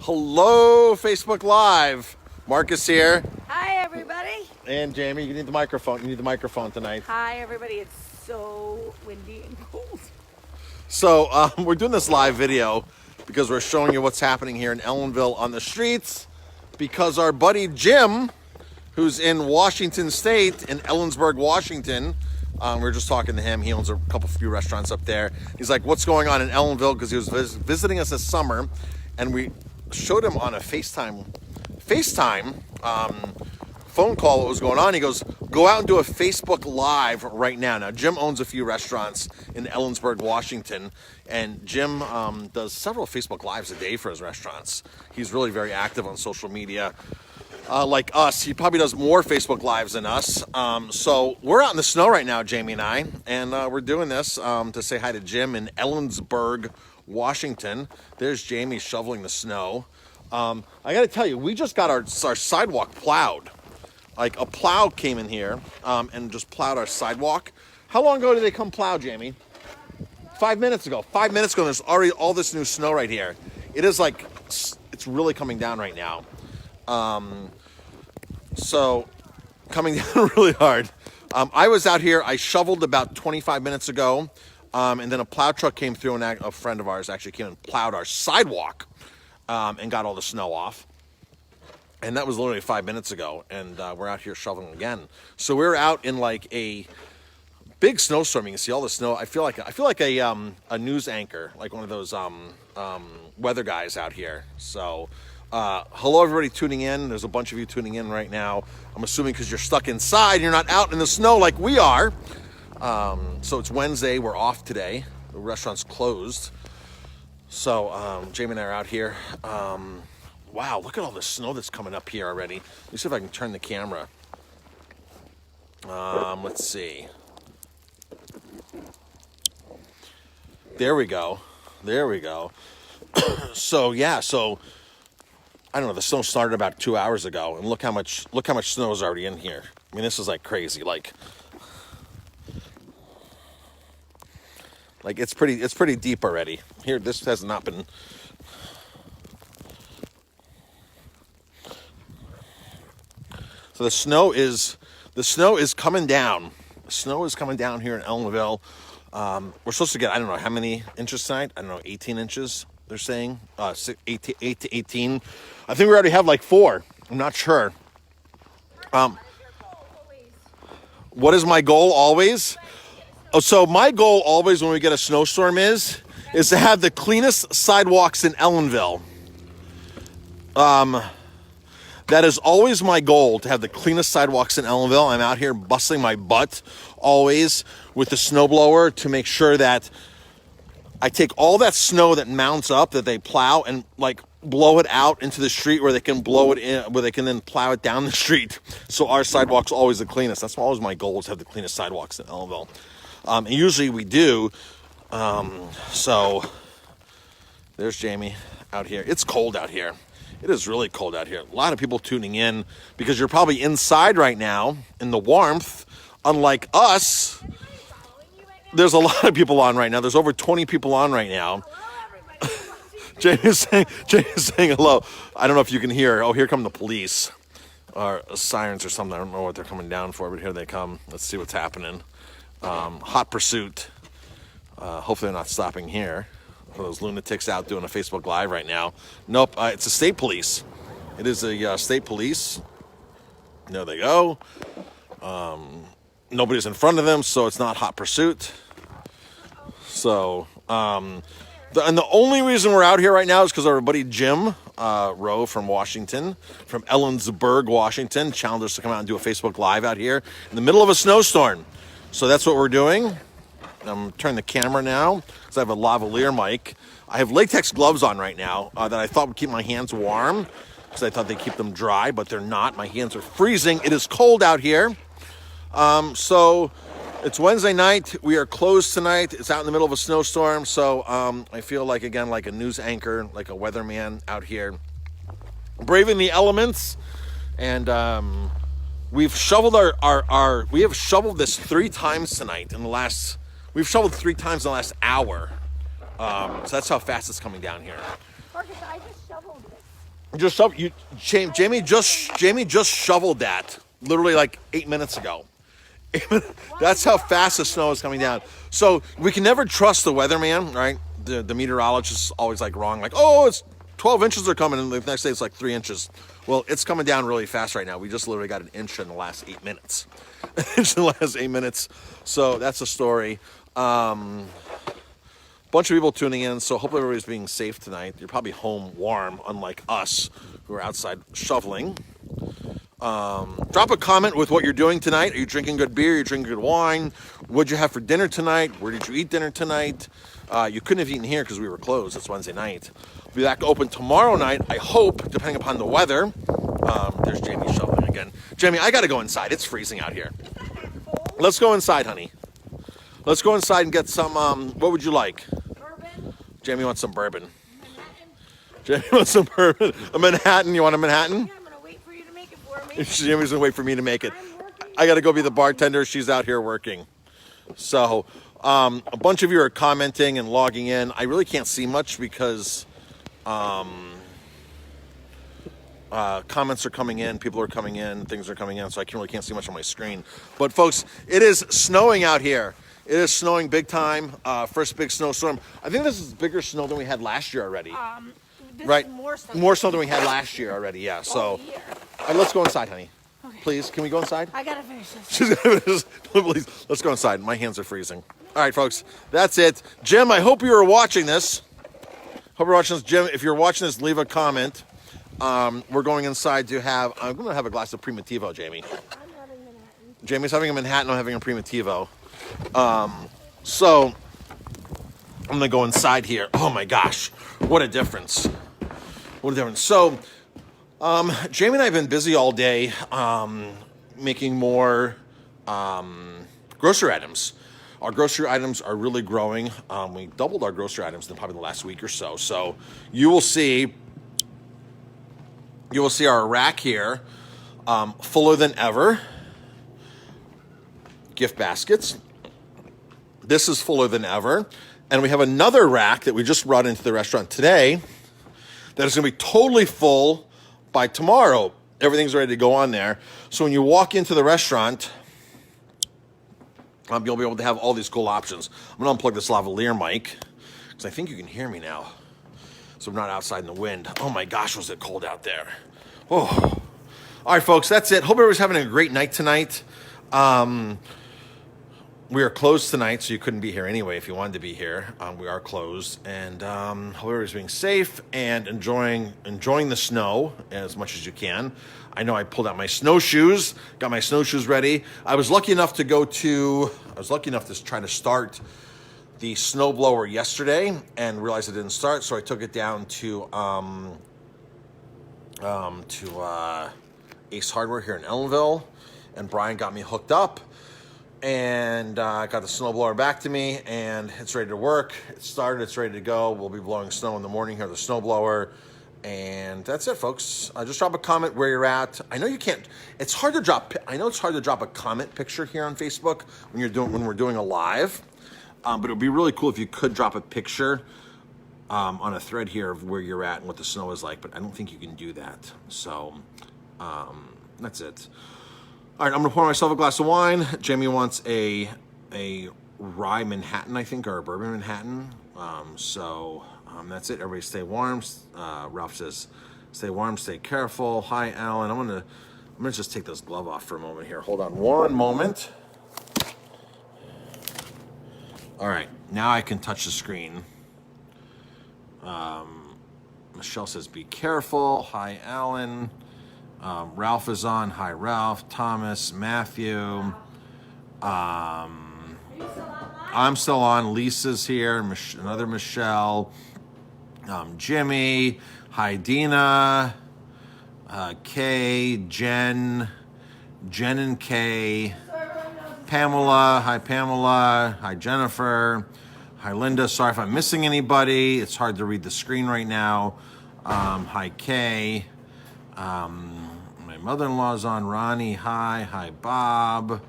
Hello, Facebook Live. Marcus here. Hi, everybody. And Jamie, you need the microphone. You need the microphone tonight. Hi, everybody. It's so windy and cold. So we're doing this live video because we're showing you what's happening here in Ellenville on the streets. Because our buddy Jim, who's in Washington State, in Ellensburg, Washington, we were just talking to him. He owns a few restaurants up there. He's like, what's going on in Ellenville? Because he was visiting us this summer, and we showed him on a FaceTime phone call what was going on. He goes, go out and do a Facebook Live right now. Now, Jim owns a few restaurants in Ellensburg, Washington, and Jim does several Facebook Lives a day for his restaurants. He's really very active on social media. Like us, he probably does more Facebook Lives than us. So we're out in the snow right now, Jamie and I, and we're doing this to say hi to Jim in Ellensburg, Washington. There's Jamie shoveling the snow. I got to tell you, we just got our sidewalk plowed. Like a plow came in here and just plowed our sidewalk. How long ago did they come plow, Jamie? 5 minutes ago. 5 minutes ago, there's already all this new snow right here. It is like, it's really coming down right now. So coming down really hard. I was out here, I shoveled about 25 minutes ago. And then a plow truck came through, and a friend of ours actually came and plowed our sidewalk and got all the snow off. And that was literally 5 minutes ago, and we're out here shoveling again. So we're out in like a big snowstorm. You can see all the snow. I feel like a news anchor, like one of those weather guys out here. So hello, everybody tuning in. There's a bunch of you tuning in right now. I'm assuming because you're stuck inside, you're not out in the snow like we are. So it's Wednesday, we're off today. The restaurant's closed. So Jamie and I are out here. Wow, look at all the snow that's coming up here already. Let me see if I can turn the camera. Let's see. There we go. So yeah, I don't know, the snow started about 2 hours ago, and look how much snow is already in here. I mean, this is like crazy. Like it's pretty deep already. Here, this has not been. So the snow is coming down. The snow is coming down here in Ellenville. We're supposed to get, I don't know how many inches tonight. I don't know, 18 inches. They're saying 8 to 18. I think we already have like 4. I'm not sure. What is my goal always? Oh, so my goal always when we get a snowstorm is to have the cleanest sidewalks in Ellenville. That is always my goal, to have the cleanest sidewalks in Ellenville. I'm out here busting my butt always with the snowblower to make sure that I take all that snow that mounts up that they plow and like blow it out into the street where they can blow it in, where they can then plow it down the street. So our sidewalk's always the cleanest. That's always my goal, is to have the cleanest sidewalks in Ellenville. And usually we do. So there's Jamie out here. It's cold out here. It is really cold out here. A lot of people tuning in because you're probably inside right now in the warmth. Unlike us, there's a lot of people on right now. There's over 20 people on right now. Jamie's saying hello. I don't know if you can hear. Oh, here come the police or sirens or something. I don't know what they're coming down for, but here they come. Let's see what's happening. Hot pursuit. Hopefully they're not stopping here. Those lunatics out doing a Facebook Live right now. Nope, it's the state police. It is a state police. There they go. Nobody's in front of them, so it's not hot pursuit. So, and the only reason we're out here right now is because our buddy Jim Rowe from Washington, from Ellensburg, Washington, challenged us to come out and do a Facebook Live out here in the middle of a snowstorm. So that's what we're doing. I'm turning the camera now because I have a lavalier mic. I have latex gloves on right now that I thought would keep my hands warm because I thought they'd keep them dry, but they're not. My hands are freezing. It is cold out here. So it's Wednesday night. We are closed tonight. It's out in the middle of a snowstorm. So I feel like, again, like a news anchor, like a weatherman out here, braving the elements. And we've shoveled we have shoveled this 3 times tonight in the last. We've shoveled 3 times in the last hour. So that's how fast it's coming down here. Marcus, I just shoveled this. Just shove you, Jamie just shoveled that literally like 8 minutes ago. That's how fast the snow is coming down. So we can never trust the weatherman, right? The meteorologist is always like wrong, like, oh, it's 12 inches are coming, and the next day it's like 3 inches. Well, it's coming down really fast right now. We just literally got an inch in the last 8 minutes. An inch in the last 8 minutes. So that's the story. Bunch of people tuning in, so hopefully everybody's being safe tonight. You're probably home warm, unlike us who are outside shoveling. Drop a comment with what you're doing tonight. Are you drinking good beer? Are you drinking good wine? What'd you have for dinner tonight? Where did you eat dinner tonight? You couldn't have eaten here because we were closed. It's Wednesday night. We'll be back open tomorrow night, I hope, depending upon the weather. There's Jamie shoveling again. Jamie, I gotta go inside. It's freezing out here. Let's go inside, honey. Let's go inside and get some, what would you like? Bourbon. Jamie wants some bourbon. Manhattan. Jamie wants some bourbon. A Manhattan. You want a Manhattan? Yeah, I'm gonna wait for you to make it for me. Jamie's gonna wait for me to make it. I'm working. I gotta go be the bartender. She's out here working. So, a bunch of you are commenting and logging in. I really can't see much because comments are coming in, people are coming in, things are coming in, so I really can't see much on my screen. But folks, it is snowing out here. It is snowing big time. First big snowstorm. I think this is bigger snow than we had last year already. This Right? is more stuff. More snow than we had last year already, yeah. So, All year. all right, let's go inside, honey. Okay. Please, can we go inside? I gotta finish this. She's gonna please, let's go inside. My hands are freezing. All right, folks, that's it. Jim, I hope you are watching this. Hope you're watching this. Jim, if you're watching this, leave a comment. We're going inside to have, I'm going to have a glass of Primitivo, Jamie. I'm having Manhattan. Jamie's having a Manhattan, I'm having a Primitivo. So, I'm going to go inside here. Oh my gosh, what a difference. What a difference. So, Jamie and I have been busy all day making more grocery items. Our grocery items are really growing. We doubled our grocery items in probably the last week or so. So you will see our rack here fuller than ever. Gift baskets. This is fuller than ever. And we have another rack that we just brought into the restaurant today that is going to be totally full by tomorrow. Everything's ready to go on there. So when you walk into the restaurant, you'll be able to have all these cool options. I'm going to unplug this lavalier mic because I think you can hear me now. So I'm not outside in the wind. Oh my gosh, was it cold out there. Oh. All right, folks, that's it. Hope everybody's having a great night tonight. We are closed tonight, so you couldn't be here anyway if you wanted to be here. We are closed, and hope everybody's being safe and enjoying the snow as much as you can. I know I pulled out my snowshoes, got my snowshoes ready. I was lucky enough to try to start the snowblower yesterday and realized it didn't start, so I took it down to Ace Hardware here in Ellenville, and Brian got me hooked up. And got the snowblower back to me, and it's ready to work. It started, it's ready to go. We'll be blowing snow in the morning here, the snowblower. And that's it, folks. Just drop a comment where you're at. I know you can't, I know it's hard to drop a comment picture here on Facebook when we're doing a live. But it would be really cool if you could drop a picture on a thread here of where you're at and what the snow is like, but I don't think you can do that. So that's it. All right, I'm gonna pour myself a glass of wine. Jamie wants a rye Manhattan, I think, or a bourbon Manhattan. That's it. Everybody stay warm. Ralph says, stay warm, stay careful. Hi, Alan. I'm gonna just take this glove off for a moment here. Hold on one moment. All right, now I can touch the screen. Michelle says, be careful. Hi, Alan. Ralph is on. Hi, Ralph. Thomas, Matthew. I'm still on. Lisa's here. Another Michelle. Jimmy. Hi, Dina. Kay, Jen and Kay. Pamela. Hi, Pamela. Hi, Jennifer. Hi, Linda. Sorry if I'm missing anybody. It's hard to read the screen right now. Hi, Kay. My mother-in-law's on. Ronnie, hi. Hi, Bob.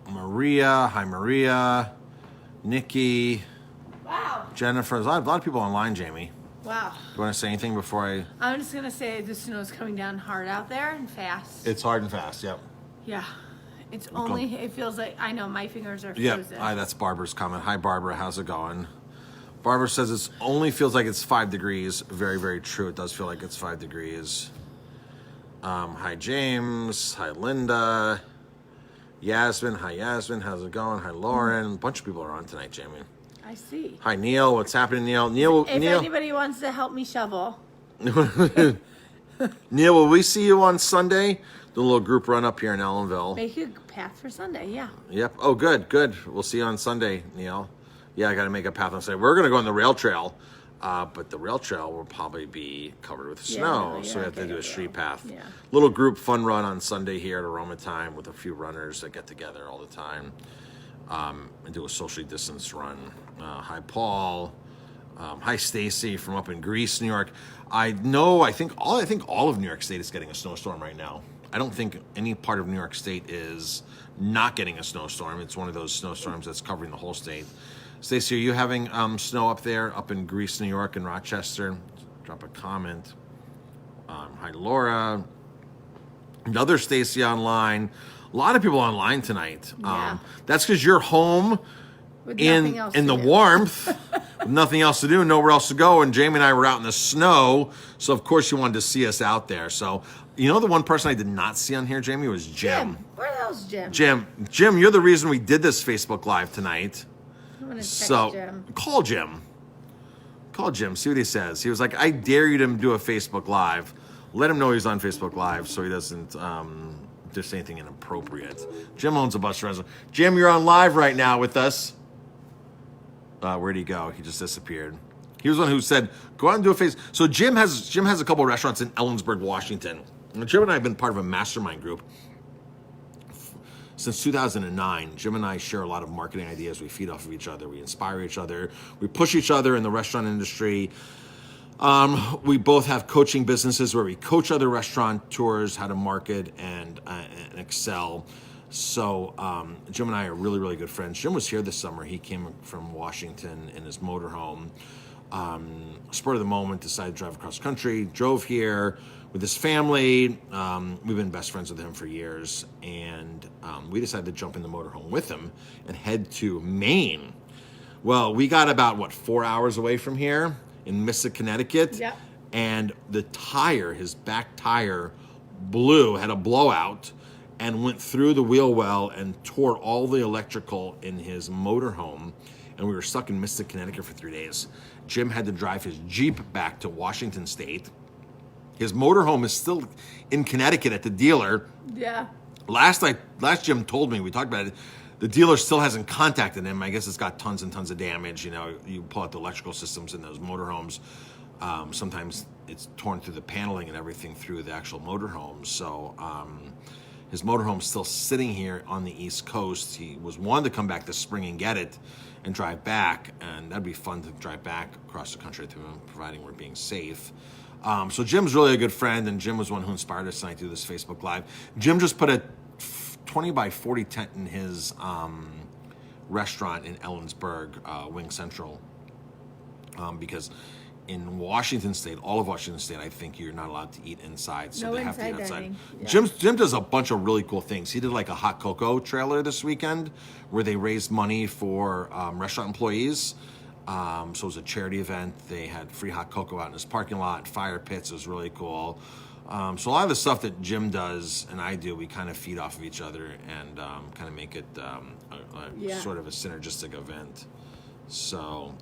Maria, hi, Maria. Nikki. Wow. Jennifer. There's a lot of people online, Jamie. Wow. Do you want to say anything before I? I'm just gonna say the snow's coming down hard out there and fast. It's hard and fast. Yep. Yeah. It's only, it feels like, I know, my fingers are Yep. frozen. Hi, that's Barbara's comment. Hi, Barbara. How's it going? Barbara says it only feels like it's 5 degrees. Very, very true. It does feel like it's 5 degrees. Hi, James. Hi, Linda. Yasmin. Hi, Yasmin. How's it going? Hi, Lauren. A bunch of people are on tonight, Jamie. I see. Hi, Neil. What's happening, Neil? If Neil. anybody wants to help me shovel. Neil, will we see you on Sunday? The little group run up here in Ellenville. Make a path for Sunday, yeah. Yep. Oh, good, good. We'll see you on Sunday, Neil. Yeah, I got to make a path on Sunday. We're going to go on the rail trail, but the rail trail will probably be covered with snow, so we have to do a street path. Yeah. Little group fun run on Sunday here at Aroma Time with a few runners that get together all the time and do a socially distanced run. Hi, Paul. Hi, Stacy from up in Greece, New York. I think all of New York State is getting a snowstorm right now. I don't think any part of New York State is not getting a snowstorm. It's one of those snowstorms that's covering the whole state. Stacey, are you having snow up there, up in Greece, New York, and Rochester? Drop a comment. Hi, Laura. Another Stacey online. A lot of people online tonight. Yeah. That's because you're home With in nothing else the to do. warmth, with nothing else to do, nowhere else to go. And Jamie and I were out in the snow, so of course you wanted to see us out there. So you know the one person I did not see on here, Jamie, was Jim. Where the hell's Jim? Jim, you're the reason we did this Facebook Live tonight. I'm gonna text So Jim. call Jim. Call Jim. See what he says. He was like, "I dare you to do a Facebook Live." Let him know he's on Facebook Live so he doesn't do anything inappropriate. Jim owns a bus restaurant. Jim, you're on live right now with us. Where'd he go? He just disappeared. He was the one who said, "Go out and do a face." So Jim has a couple of restaurants in Ellensburg, Washington. And Jim and I have been part of a mastermind group since 2009. Jim and I share a lot of marketing ideas. We feed off of each other. We inspire each other. We push each other in the restaurant industry. We both have coaching businesses where we coach other restaurateurs how to market and excel. So Jim and I are really, really good friends. Jim was here this summer. He came from Washington in his motorhome. Spur of the moment, decided to drive across country, drove here with his family. We've been best friends with him for years. And we decided to jump in the motorhome with him and head to Maine. Well, we got about, 4 hours away from here in Mystic, Connecticut. Yep. And the tire, his back tire, had a blowout and went through the wheel well and tore all the electrical in his motorhome. And we were stuck in Mystic, Connecticut for 3 days. Jim had to drive his Jeep back to Washington State. His motorhome is still in Connecticut at the dealer. Yeah. Last Jim told me, we talked about it, the dealer still hasn't contacted him. I guess it's got tons and tons of damage. You know, you pull out the electrical systems in those motorhomes. Sometimes it's torn through the paneling and everything through the actual motorhome. So his motorhome's still sitting here on the East Coast. He was wanting to come back this spring and get it and drive back. And that'd be fun to drive back across the country to him, providing we're being safe. So Jim's really a good friend, and Jim was one who inspired us tonight to do this Facebook Live. Jim just put a 20 by 40 tent in his restaurant in Ellensburg, Wing Central, because in Washington State, all of Washington State, I think you're not allowed to eat inside, so No they have to eat inside outside. dining. Yeah. Jim does a bunch of really cool things. He did like a hot cocoa trailer this weekend where they raised money for restaurant employees. So it was a charity event. They had free hot cocoa out in his parking lot, fire pits. It was really cool. So a lot of the stuff that Jim does and I do, we kind of feed off of each other and kind of make it sort of a synergistic event. So,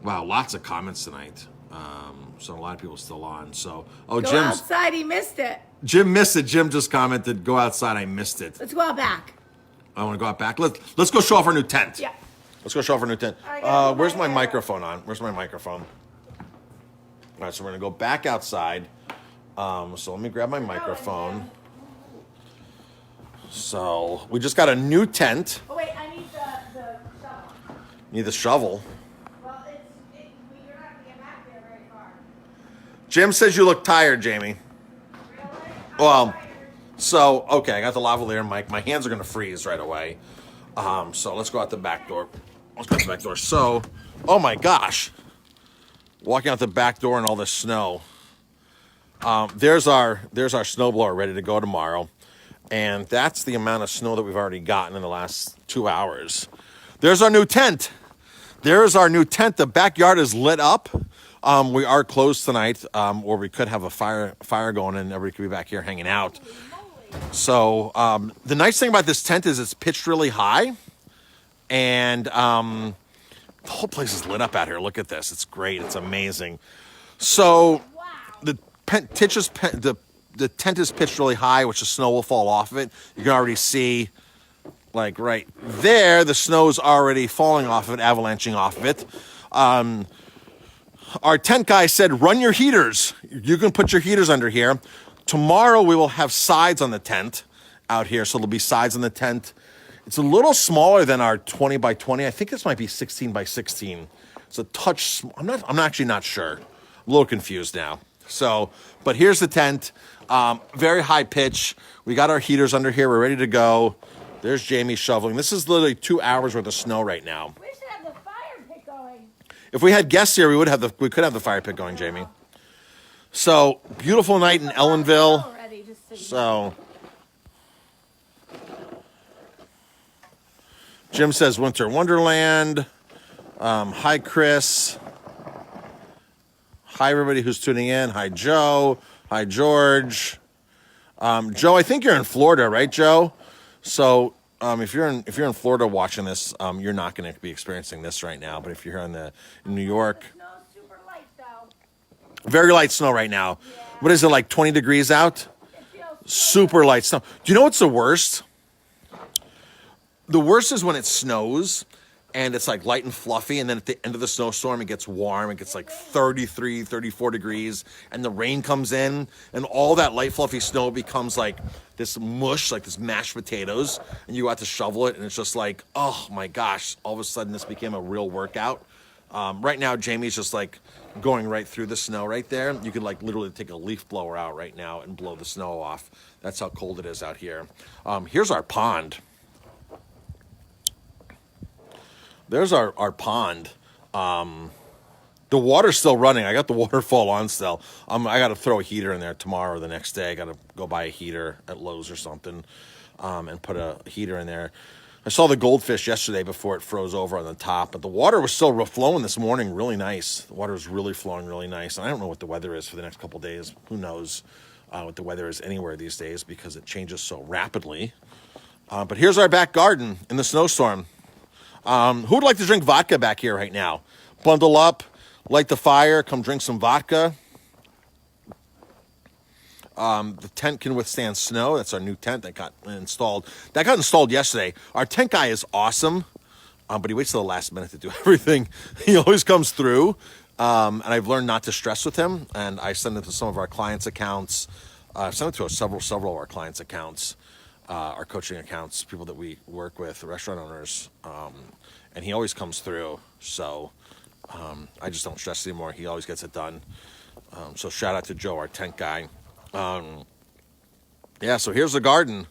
wow, lots of comments tonight. So a lot of people still on. So, Go Jim's outside, he missed it. Jim missed it. Jim just commented, "Go outside, I missed it." Let's go out back. I want to go out back. Let's go show off our new tent. Yeah. Let's go show off our new tent. I gotta go Where's back my there. microphone on? Where's my microphone? All right, so we're gonna go back outside. So let me grab my microphone. So we just got a new tent. Oh wait, I need the shovel. Need the shovel. Well, you're not gonna get back there very far. Jim says you look tired, Jamie. Really? Well, so okay, I got the lavalier mic. My hands are gonna freeze right away. So let's go out the back door. Let's go out the back door. So, oh my gosh. Walking out the back door and all this snow. There's our snowblower ready to go tomorrow. And that's the amount of snow that we've already gotten in the last 2 hours. There's our new tent. There's our new tent. The backyard is lit up. We are closed tonight, or we could have a fire going and everybody could be back here hanging out. So the nice thing about this tent is it's pitched really high. And the whole place is lit up out here. Look at this. It's great. It's amazing. So the tent is pitched really high, which the snow will fall off of it. You can already see, like right there, the snow's already falling off of it, avalanching off of it. Our tent guy said, run your heaters. You can put your heaters under here. Tomorrow we will have sides on the tent out here, so there'll be sides on the tent. It's a little smaller than our 20 by 20. I think this might be 16 by 16. It's a touch. I'm actually not sure. I'm a little confused now. So, but here's the tent. Very high pitch. We got our heaters under here. We're ready to go. There's Jamie shoveling. This is literally 2 hours worth of snow right now. We should have the fire pit going. If we had guests here, we could have the fire pit going, Jamie. So beautiful night in Ellenville. So Jim says Winter Wonderland. Hi, Chris. Hi, everybody who's tuning in. Hi, Joe. Hi, George. Joe, I think you're in Florida, right, Joe? So if you're in Florida watching this, you're not going to be experiencing this right now. But if you're in New York, The snow's super light, though. very light snow right now. Yeah. What is it, like 20 degrees out? It feels Super light snow. Do you know what's the worst? The worst is when it snows and it's like light and fluffy, and then at the end of the snowstorm it gets warm. It gets like 33, 34 degrees, and the rain comes in, and all that light fluffy snow becomes like this mush, like this mashed potatoes, and you have to shovel it, and it's just like, oh my gosh, all of a sudden this became a real workout. Right now Jamie's just like going right through the snow right there. You could like literally take a leaf blower out right now and blow the snow off. That's how cold it is out here. Here's our pond. There's our pond. The water's still running. I got the waterfall on still. I got to throw a heater in there tomorrow or the next day. I got to go buy a heater at Lowe's or something, and put a heater in there. I saw the goldfish yesterday before it froze over on the top, but the water was still flowing this morning really nice. The water was really flowing really nice. And I don't know what the weather is for the next couple of days. Who knows what the weather is anywhere these days because it changes so rapidly. But here's our back garden in the snowstorm. Who would like to drink vodka back here right now? Bundle up, light the fire, come drink some vodka. The tent can withstand snow. That's our new tent that got installed. That got installed yesterday. Our tent guy is awesome, but he waits till the last minute to do everything. He always comes through, and I've learned not to stress with him, and I send it to some of our clients' accounts. I've sent it to several of our clients' accounts. Our coaching accounts, people that we work with, restaurant owners, and he always comes through. So I just don't stress anymore. He always gets it done. So shout out to Joe, our tent guy. Yeah, so here's the garden.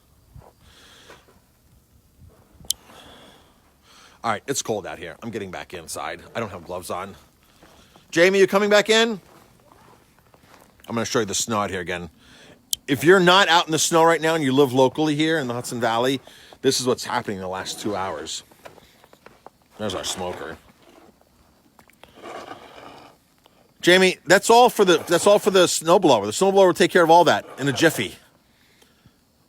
All right, it's cold out here. I'm getting back inside. I don't have gloves on. Jamie, you coming back in? I'm going to show you the snow out here again. If you're not out in the snow right now and you live locally here in the Hudson Valley, this is what's happening in the last 2 hours. There's our smoker. Jamie, that's all for the snowblower. The snowblower will take care of all that in a jiffy.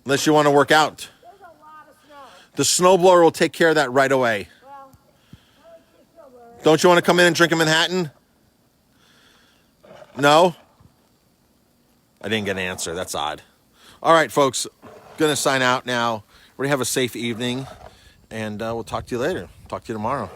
Unless you want to work out. There's a lot of snow. The snowblower will take care of that right away. Well, I like the snowblower. Don't you want to come in and drink a Manhattan? No? I didn't get an answer. That's odd. All right, folks. Going to sign out now. We're going to have a safe evening, and we'll talk to you later. Talk to you tomorrow.